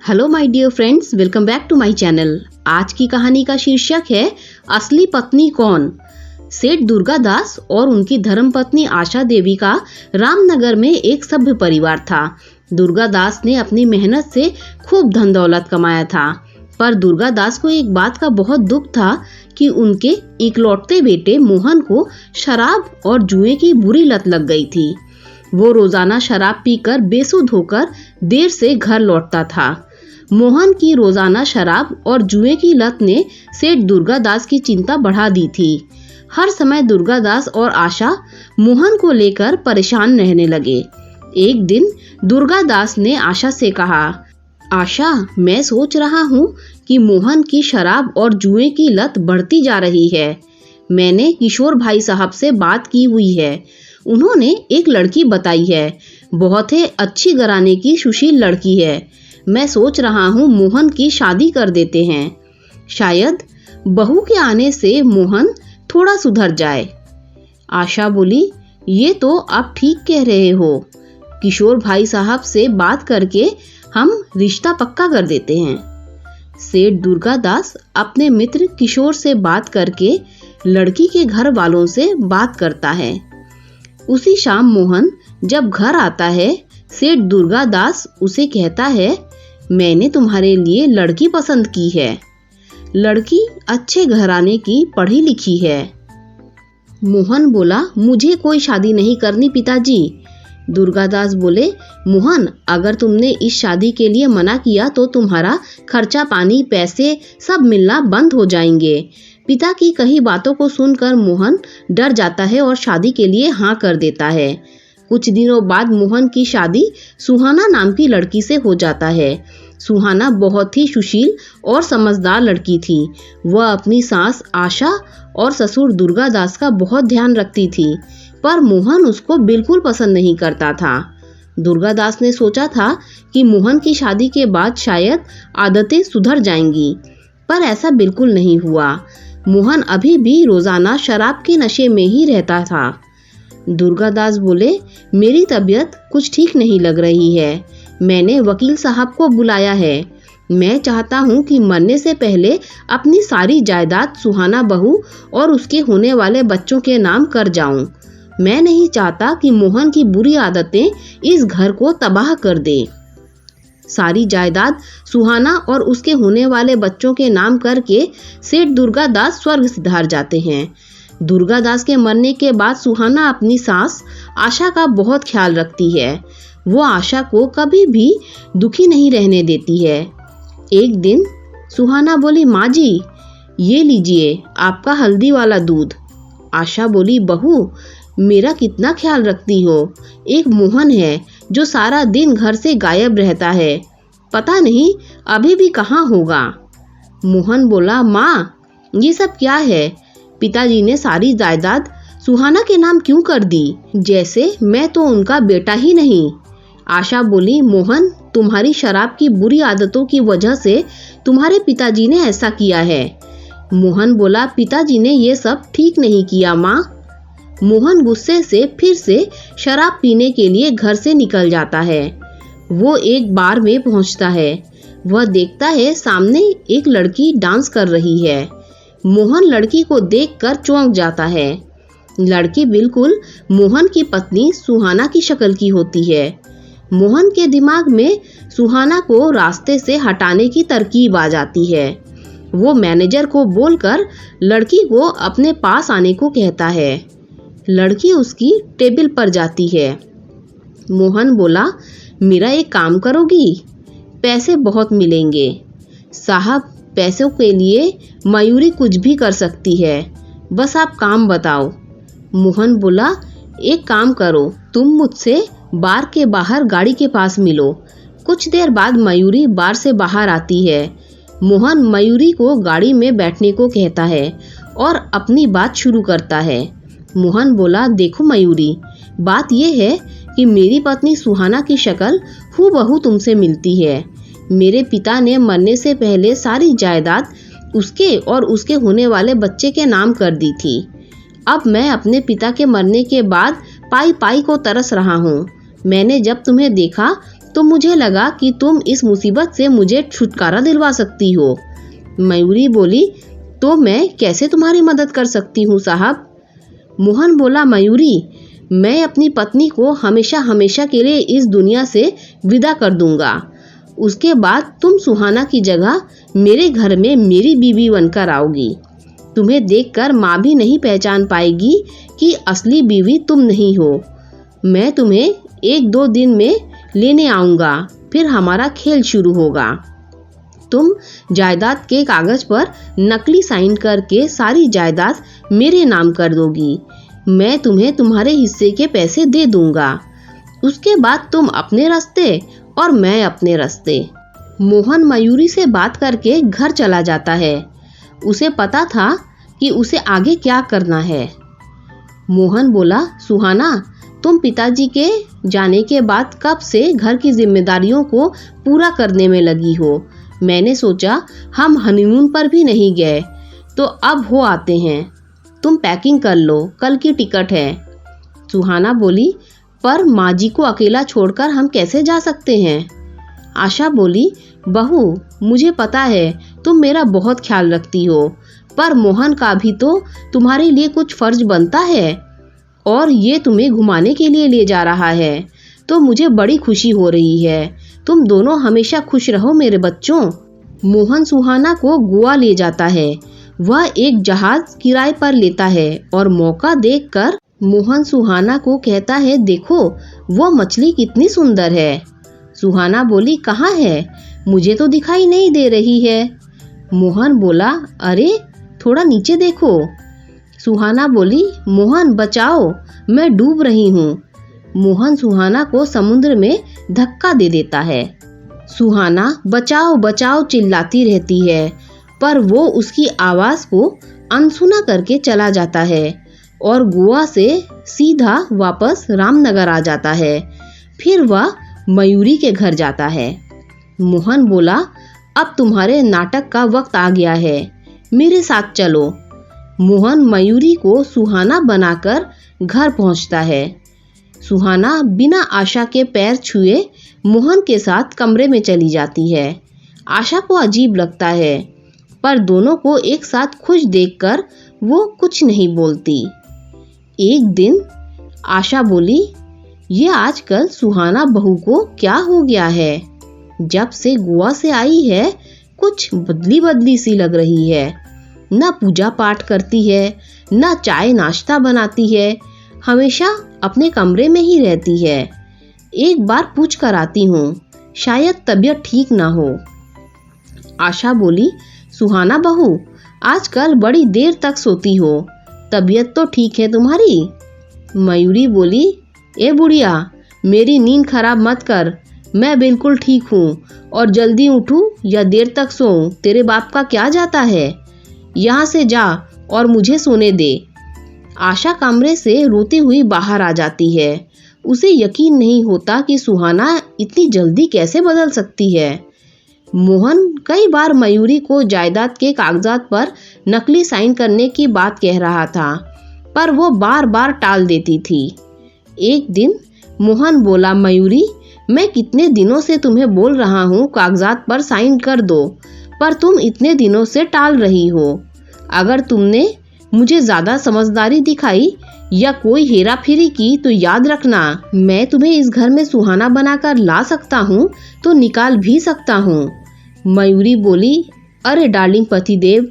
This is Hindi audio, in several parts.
Hello my dear friends, welcome back to my channel. आज की कहानी का शीर्षक है असली पत्नी कौन। सेठ दुर्गादास और उनकी धर्मपत्नी आशा देवी का रामनगर में एक सभ्य परिवार था। दुर्गादास ने अपनी मेहनत से खूब धन दौलत कमाया था, पर दुर्गादास को एक बात का बहुत दुख था कि उनके इकलौते बेटे मोहन को शराब और जुए की बुरी लत लग गई थी। वो रोजाना शराब पीकर बेसुध होकर देर से घर लौटता था। मोहन की रोजाना शराब और जुए की लत ने सेठ दुर्गादास की चिंता बढ़ा दी थी। हर समय दुर्गादास और आशा मोहन को लेकर परेशान रहने लगे। एक दिन दुर्गादास ने आशा से कहा, आशा, मैं सोच रहा हूँ कि मोहन की शराब और जुए की लत बढ़ती जा रही है। मैंने किशोर भाई साहब से बात की हुई है। उन्होंने एक लड़की बताई है, बहुत ही अच्छी घराने की सुशील लड़की है। मैं सोच रहा हूँ मोहन की शादी कर देते हैं। शायद बहू के आने से मोहन थोड़ा सुधर जाए। आशा बोली, ये तो आप ठीक कह रहे हो। किशोर भाई साहब से बात करके हम रिश्ता पक्का कर देते हैं। सेठ दुर्गादास अपने मित्र किशोर से बात करके लड़की के घर वालों से बात करता है। उसी शाम मोहन जब घर आता है, सेठ दुर्गादास उसे कहता है, मैंने तुम्हारे लिए लड़की पसंद की है। लड़की अच्छे घराने की पढ़ी लिखी है। मोहन बोला, मुझे कोई शादी नहीं करनी पिताजी। दुर्गादास बोले, मोहन, अगर तुमने इस शादी के लिए मना किया तो तुम्हारा खर्चा पानी पैसे सब मिलना बंद हो जाएंगे। पिता की कही बातों को सुनकर मोहन डर जाता है और शादी के लिए हाँ कर देता है। कुछ दिनों बाद मोहन की शादी सुहाना नाम की लड़की से हो जाता है। सुहाना बहुत ही सुशील और समझदार लड़की थी। वह अपनी सास आशा और ससुर दुर्गादास का बहुत ध्यान रखती थी, पर मोहन उसको बिल्कुल पसंद नहीं करता था। दुर्गादास ने सोचा था कि मोहन की शादी के बाद शायद आदतें सुधर जाएंगी, पर ऐसा बिल्कुल नहीं हुआ। मोहन अभी भी रोजाना शराब के नशे में ही रहता था। दुर्गादास बोले, मेरी तबीयत कुछ ठीक नहीं लग रही है। मैंने वकील साहब को बुलाया है। मैं चाहता हूँ कि मरने से पहले अपनी सारी जायदाद सुहाना बहू और उसके होने वाले बच्चों के नाम कर जाऊं। मैं नहीं चाहता कि मोहन की बुरी आदतें इस घर को तबाह कर दें। सारी जायदाद सुहाना और उसके होने वाले बच्चों के नाम करके सेठ दुर्गादास स्वर्ग सिधार जाते हैं। दुर्गादास के मरने के बाद सुहाना अपनी सास आशा का बहुत ख्याल रखती है। वो आशा को कभी भी दुखी नहीं रहने देती है। एक दिन सुहाना बोली, माँ जी, ये लीजिए आपका हल्दी वाला दूध। आशा बोली, बहू, मेरा कितना ख्याल रखती हो। एक मोहन है जो सारा दिन घर से गायब रहता है, पता नहीं अभी भी कहाँ होगा। मोहन बोला, माँ, ये सब क्या है? पिताजी ने सारी जायदाद सुहाना के नाम क्यों कर दी, जैसे मैं तो उनका बेटा ही नहीं। आशा बोली, मोहन, तुम्हारी शराब की बुरी आदतों की वजह से तुम्हारे पिताजी ने ऐसा किया है। मोहन बोला, पिताजी ने ये सब ठीक नहीं किया माँ। मोहन गुस्से से फिर से शराब पीने के लिए घर से निकल जाता है। वो एक बार में पहुंचता है। वह देखता है सामने एक लड़की डांस कर रही है। मोहन लड़की को देखकर चौंक जाता है। लड़की बिल्कुल मोहन की पत्नी सुहाना की शक्ल की होती है। मोहन के दिमाग में सुहाना को रास्ते से हटाने की तरकीब आ जाती है। वो मैनेजर को बोलकर लड़की को अपने पास आने को कहता है। लड़की उसकी टेबल पर जाती है। मोहन बोला, मेरा एक काम करोगी? पैसे बहुत मिलेंगे। साहब, पैसों के लिए मयूरी कुछ भी कर सकती है, बस आप काम बताओ। मोहन बोला, एक काम करो, तुम मुझसे बार के बाहर गाड़ी के पास मिलो। कुछ देर बाद मयूरी बार से बाहर आती है। मोहन मयूरी को गाड़ी में बैठने को कहता है और अपनी बात शुरू करता है। मोहन बोला, देखो मयूरी, बात यह है कि मेरी पत्नी सुहाना की शक्ल हूबहू तुमसे मिलती है। मेरे पिता ने मरने से पहले सारी जायदाद उसके और उसके होने वाले बच्चे के नाम कर दी थी। अब मैं अपने पिता के मरने के बाद पाई पाई को तरस रहा हूँ। मैंने जब तुम्हें देखा तो मुझे लगा कि तुम इस मुसीबत से मुझे छुटकारा दिलवा सकती हो। मयूरी बोली, तो मैं कैसे तुम्हारी मदद कर सकती हूँ साहब? मोहन बोला, मयूरी, मैं अपनी पत्नी को हमेशा हमेशा के लिए इस दुनिया से विदा कर दूंगा। उसके बाद तुम सुहाना की जगह मेरे घर में मेरी बीवी बनकर आओगी। तुम्हें देखकर माँ भी नहीं पहचान पाएगी कि असली बीवी तुम नहीं हो। मैं तुम्हें 1-2 दिन में लेने आऊँगा, फिर हमारा खेल शुरू होगा। तुम जायदाद के कागज पर नकली साइन करके सारी जायदाद मेरे नाम कर दोगी। मैं तुम्हें तुम्हारे हिस्से के पैसे दे दूंगा। उसके बाद तुम अपने रास्ते और मैं अपने रास्ते। मोहन मयूरी से बात करके घर चला जाता है। उसे पता था कि उसे आगे क्या करना है। मोहन बोला, सुहाना, तुम पिताजी के जाने के बाद कब से घर की जिम्मेदारियों को पूरा करने में लगी हो। मैंने सोचा हम हनीमून पर भी नहीं गए, तो अब हो आते हैं। तुम पैकिंग कर लो, कल की टिकट है। सुहाना बोली, पर माँ जी को अकेला छोड़कर हम कैसे जा सकते हैं? आशा बोली, बहू, मुझे पता है तुम मेरा बहुत ख्याल रखती हो, पर मोहन का भी तो तुम्हारे लिए कुछ फर्ज बनता है, और ये तुम्हें घुमाने के लिए ले जा रहा है, तो मुझे बड़ी खुशी हो रही है। तुम दोनों हमेशा खुश रहो मेरे बच्चों। मोहन सुहाना को गोवा ले जाता है। वह एक जहाज किराए पर लेता है और मौका देखकर मोहन सुहाना को कहता है, देखो वो मछली कितनी सुंदर है। सुहाना बोली, कहाँ है? मुझे तो दिखाई नहीं दे रही है। मोहन बोला, अरे थोड़ा नीचे देखो। सुहाना बोली, मोहन बचाओ, मैं डूब रही हूँ। मोहन सुहाना को समुद्र में धक्का दे देता है। सुहाना बचाओ बचाओ चिल्लाती रहती है, पर वो उसकी आवाज को अनसुना करके चला जाता है और गोवा से सीधा वापस रामनगर आ जाता है। फिर वह मयूरी के घर जाता है। मोहन बोला, अब तुम्हारे नाटक का वक्त आ गया है, मेरे साथ चलो। मोहन मयूरी को सुहाना बनाकर घर पहुंचता है। सुहाना बिना आशा के पैर छुए मोहन के साथ कमरे में चली जाती है। आशा को अजीब लगता है, पर दोनों को एक साथ खुश देखकर वो कुछ नहीं बोलती। एक दिन आशा बोली, ये आजकल सुहाना बहू को क्या हो गया है? जब से गोवा से आई है कुछ बदली बदली सी लग रही है। न पूजा पाठ करती है, न चाय नाश्ता बनाती है, हमेशा अपने कमरे में ही रहती है। एक बार पूछ कर आती हूँ, शायद तबीयत ठीक ना हो। आशा बोली, सुहाना बहू, आजकल बड़ी देर तक सोती हो, तबीयत तो ठीक है तुम्हारी? मयूरी बोली, ए बुढ़िया, मेरी नींद खराब मत कर, मैं बिल्कुल ठीक हूँ, और जल्दी उठूं या देर तक सोऊं तेरे बाप का क्या जाता है। यहाँ से जा और मुझे सोने दे। आशा कमरे से रोती हुई बाहर आ जाती है। उसे यकीन नहीं होता कि सुहाना इतनी जल्दी कैसे बदल सकती है। मोहन कई बार मयूरी को जायदाद के कागजात पर नकली साइन करने की बात कह रहा था, पर वो बार बार टाल देती थी। एक दिन मोहन बोला, मयूरी, मैं कितने दिनों से तुम्हें बोल रहा हूँ कागजात पर साइन कर दो, पर तुम इतने दिनों से टाल रही हो। अगर तुमने मुझे ज्यादा समझदारी दिखाई या कोई हेरा फेरी की तो याद रखना, मैं तुम्हें इस घर में सुहाना बनाकर ला सकता हूँ तो निकाल भी सकता हूँ। मयूरी बोली, अरे डार्लिंग पतिदेव,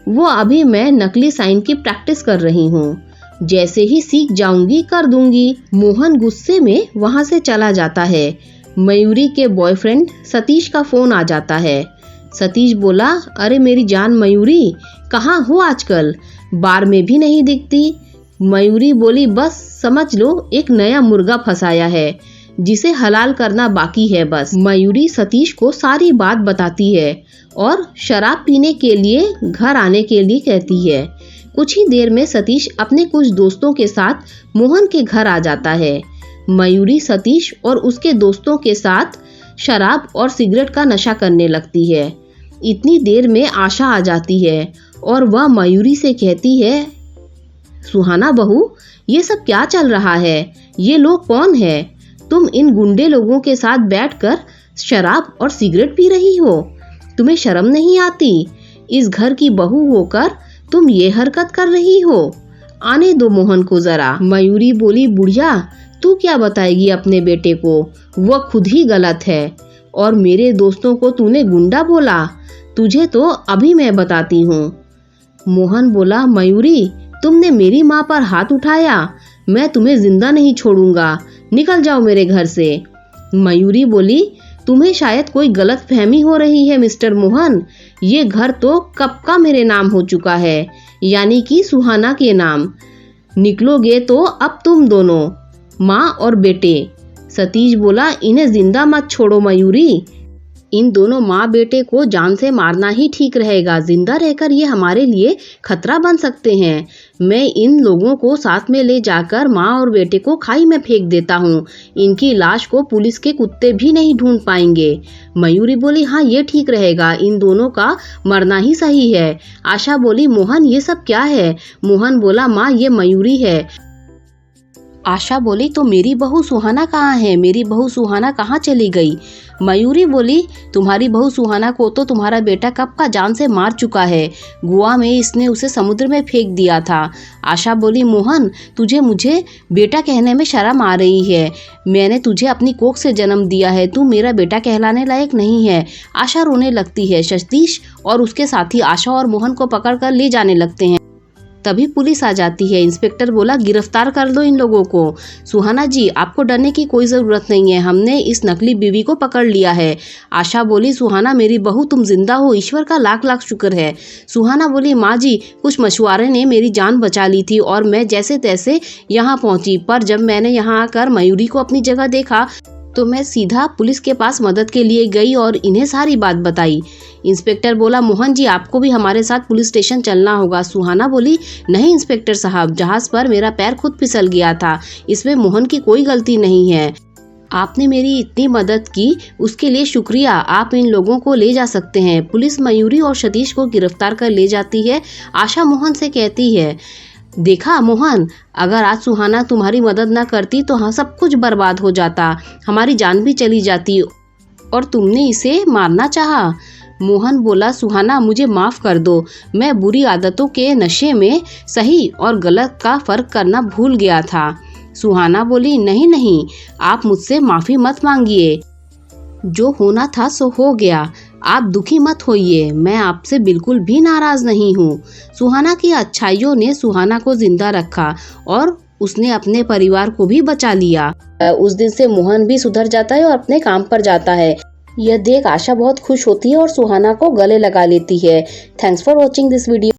वो अभी मैं नकली साइन की प्रैक्टिस कर रही हूँ, जैसे ही सीख जाऊंगी कर दूंगी। मोहन गुस्से में वहां से चला जाता है। मयूरी के बॉयफ्रेंड सतीश का फोन आ जाता है। सतीश बोला, अरे मेरी जान मयूरी, कहाँ हो आजकल, बार में भी नहीं दिखती। मयूरी बोली, बस समझ लो एक नया मुर्गा फंसाया है जिसे हलाल करना बाकी है बस। मयूरी सतीश को सारी बात बताती है और शराब पीने के लिए घर आने के लिए कहती है। कुछ ही देर में सतीश अपने कुछ दोस्तों के साथ मोहन के घर आ जाता है। मयूरी सतीश और उसके दोस्तों के साथ शराब और सिगरेट का नशा करने लगती है। इतनी देर में आशा आ जाती है और वह मयूरी से कहती है, सुहाना बहू, ये सब क्या चल रहा है? ये लोग कौन है? तुम इन गुंडे लोगों के साथ बैठकर शराब और सिगरेट पी रही हो। तुम्हें शर्म नहीं आती? इस घर की बहू होकर तुम ये हरकत कर रही हो। आने दो मोहन को जरा। मयूरी बोली, बुढ़िया तू क्या बताएगी अपने बेटे को? वह खुद ही गलत है और मेरे दोस्तों को तूने गुंडा बोला। तुझे तो अभी मैं बताती हूँ। मोहन बोला, मयूरी तुमने मेरी माँ पर हाथ उठाया, मैं तुम्हें जिंदा नहीं छोड़ूंगा, निकल जाओ मेरे घर से। मयूरी बोली, तुम्हें शायद कोई गलत फहमी हो रही है मिस्टर मोहन, ये घर तो कब का मेरे नाम हो चुका है, यानी कि सुहाना के नाम। निकलोगे तो अब तुम दोनों, माँ और बेटे। सतीश बोला, इन्हें जिंदा मत छोड़ो मयूरी, इन दोनों माँ बेटे को जान से मारना ही ठीक रहेगा। जिंदा रहकर ये हमारे लिए खतरा बन सकते हैं। मैं इन लोगों को साथ में ले जाकर माँ और बेटे को खाई में फेंक देता हूँ। इनकी लाश को पुलिस के कुत्ते भी नहीं ढूंढ पाएंगे। मयूरी बोली, हाँ ये ठीक रहेगा, इन दोनों का मरना ही सही है। आशा बोली, मोहन ये सब क्या है? मोहन बोला, माँ ये मयूरी है। आशा बोली, तो मेरी बहू सुहाना कहाँ है? मेरी बहू सुहाना कहाँ चली गई? मयूरी बोली, तुम्हारी बहू सुहाना को तो तुम्हारा बेटा कब का जान से मार चुका है, गोवा में इसने उसे समुद्र में फेंक दिया था। आशा बोली, मोहन तुझे मुझे बेटा कहने में शर्म आ रही है, मैंने तुझे अपनी कोख से जन्म दिया है, तू मेरा बेटा कहलाने लायक नहीं है। आशा रोने लगती है। सतीश और उसके साथी आशा और मोहन को पकड़कर ले जाने लगते हैं। तभी पुलिस आ जाती है। इंस्पेक्टर बोला, गिरफ्तार कर दो इन लोगों को। सुहाना जी आपको डरने की कोई ज़रूरत नहीं है, हमने इस नकली बीवी को पकड़ लिया है। आशा बोली, सुहाना मेरी बहू तुम जिंदा हो, ईश्वर का लाख लाख शुक्र है। सुहाना बोली, माँ जी कुछ मछुआरे ने मेरी जान बचा ली थी और मैं जैसे तैसे यहाँ पहुँची, पर जब मैंने यहाँ आकर मयूरी को अपनी जगह देखा तो मैं सीधा पुलिस के पास मदद के लिए गई और इन्हें सारी बात बताई। इंस्पेक्टर बोला, मोहन जी आपको भी हमारे साथ पुलिस स्टेशन चलना होगा। सुहाना बोली, नहीं इंस्पेक्टर साहब, जहाज पर मेरा पैर खुद फिसल गया था, इसमें मोहन की कोई गलती नहीं है। आपने मेरी इतनी मदद की उसके लिए शुक्रिया, आप इन लोगों को ले जा सकते हैं। पुलिस मयूरी और सतीश को गिरफ्तार कर ले जाती है। आशा मोहन से कहती है, देखा मोहन, अगर आज सुहाना तुम्हारी मदद ना करती तो हाँ सब कुछ बर्बाद हो जाता, हमारी जान भी चली जाती और तुमने इसे मारना चाहा। मोहन बोला, सुहाना मुझे माफ़ कर दो, मैं बुरी आदतों के नशे में सही और गलत का फ़र्क करना भूल गया था। सुहाना बोली, नहीं नहीं, आप मुझसे माफ़ी मत मांगिए, जो होना था सो हो गया, आप दुखी मत होइए, मैं आपसे बिल्कुल भी नाराज नहीं हूँ। सुहाना की अच्छाइयों ने सुहाना को जिंदा रखा और उसने अपने परिवार को भी बचा लिया। उस दिन से मोहन भी सुधर जाता है और अपने काम पर जाता है। यह देख आशा बहुत खुश होती है और सुहाना को गले लगा लेती है। Thanks for watching this video.